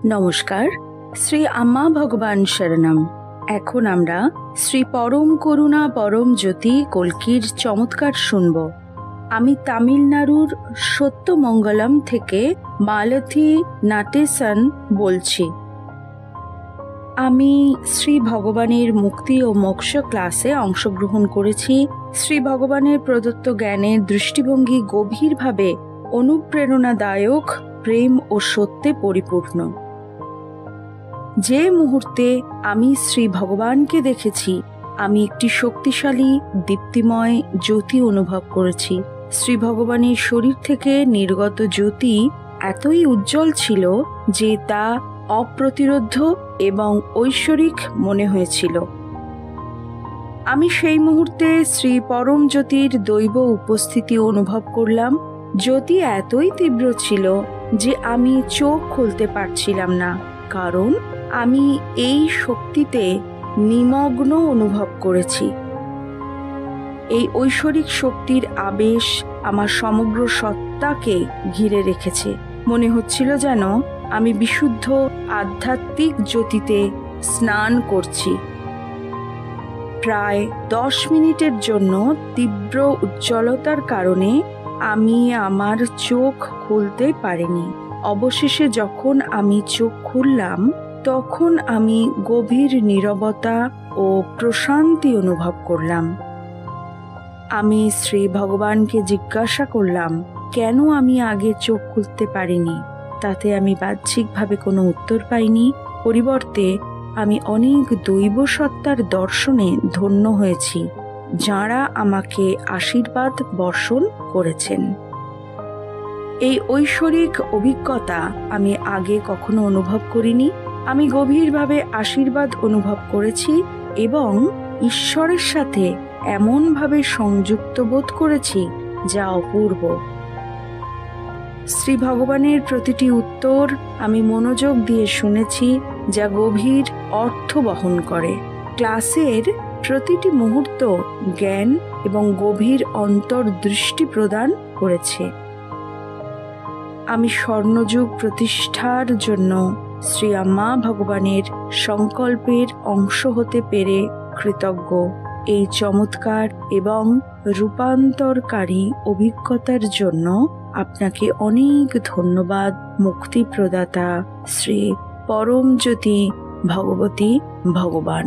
নমস্কার, শ্রী আম্মা ভগবান শরণম। এখন আমরা শ্রী পরম করুণা পরম জ্যোতি কল্কির চমৎকার শুনব। আমি তামিলনাড়ুর সত্যমঙ্গলম থেকে মালতী নাটেসন বলছি। আমি শ্রী ভগবানের মুক্তি ও মোক্ষ ক্লাসে অংশগ্রহণ করেছি। শ্রী ভগবানের প্রদত্ত জ্ঞানের দৃষ্টিভঙ্গি গভীরভাবে অনুপ্রেরণাদায়ক, প্রেম ও সত্যে পরিপূর্ণ। যে মুহূর্তে আমি শ্রী ভগবানকে দেখেছি, আমি একটি শক্তিশালী দীপ্তিময় জ্যোতি অনুভব করেছি। শ্রী ভগবানের শরীর থেকে নির্গত জ্যোতি এতই উজ্জ্বল ছিল যে তা অপ্রতিরোধ্য এবং ঐশ্বরিক মনে হয়েছিল। আমি সেই মুহূর্তে শ্রী পরম জ্যোতির দৈব উপস্থিতি অনুভব করলাম। জ্যোতি এতই তীব্র ছিল যে আমি চোখ খুলতে পারছিলাম না, কারণ আমি এই শক্তিতে নিমগ্ন অনুভব করেছি। এই ঐশ্বরিক শক্তির আবেশ আমার সমগ্র সত্তাকে ঘিরে রেখেছে। মনে হচ্ছিল যেন আমি বিশুদ্ধ আধ্যাত্মিক জ্যোতিতে স্নান করছি। প্রায় 10 মিনিটের জন্য তীব্র উজ্জ্বলতার কারণে আমি আমার চোখ খুলতে পারিনি। অবশেষে যখন আমি চোখ খুললাম, তখন আমি গভীর নীরবতা ও প্রশান্তি অনুভব করলাম। আমি শ্রী ভগবানকে জিজ্ঞাসা করলাম, কেন আমি আগে চোখ খুলতে পারিনি। তাতে আমি বাহ্যিকভাবে কোনো উত্তর পাইনি। পরিবর্তে আমি অনেক দৈব সত্তার দর্শনে ধন্য হয়েছি, যাঁরা আমাকে আশীর্বাদ বর্ষণ করেছেন। এই ঐশ্বরিক অভিজ্ঞতা আমি আগে কখনো অনুভব করিনি। আমি গভীরভাবে আশীর্বাদ অনুভব করেছি এবং ঈশ্বরের সাথে এমনভাবে সংযুক্ত বোধ করেছি যা অপূর্ব। শ্রী ভগবানের প্রতিটি উত্তর আমি মনোযোগ দিয়ে শুনেছি, যা গভীর অর্থ বহন করে। ক্লাসের প্রতিটি মুহূর্ত জ্ঞান এবং গভীর অন্তর্দৃষ্টি প্রদান করেছে। আমি স্বর্ণযুগ প্রতিষ্ঠার জন্য শ্রী আম্মা ভগবানের সংকল্পের অংশ হতে পেরে কৃতজ্ঞ। এই চমৎকার এবং রূপান্তরকারী অভিজ্ঞতার জন্য আপনাকে অনেক ধন্যবাদ, মুক্তি প্রদাতা শ্রী পরম জ্যোতি ভগবতী ভগবান।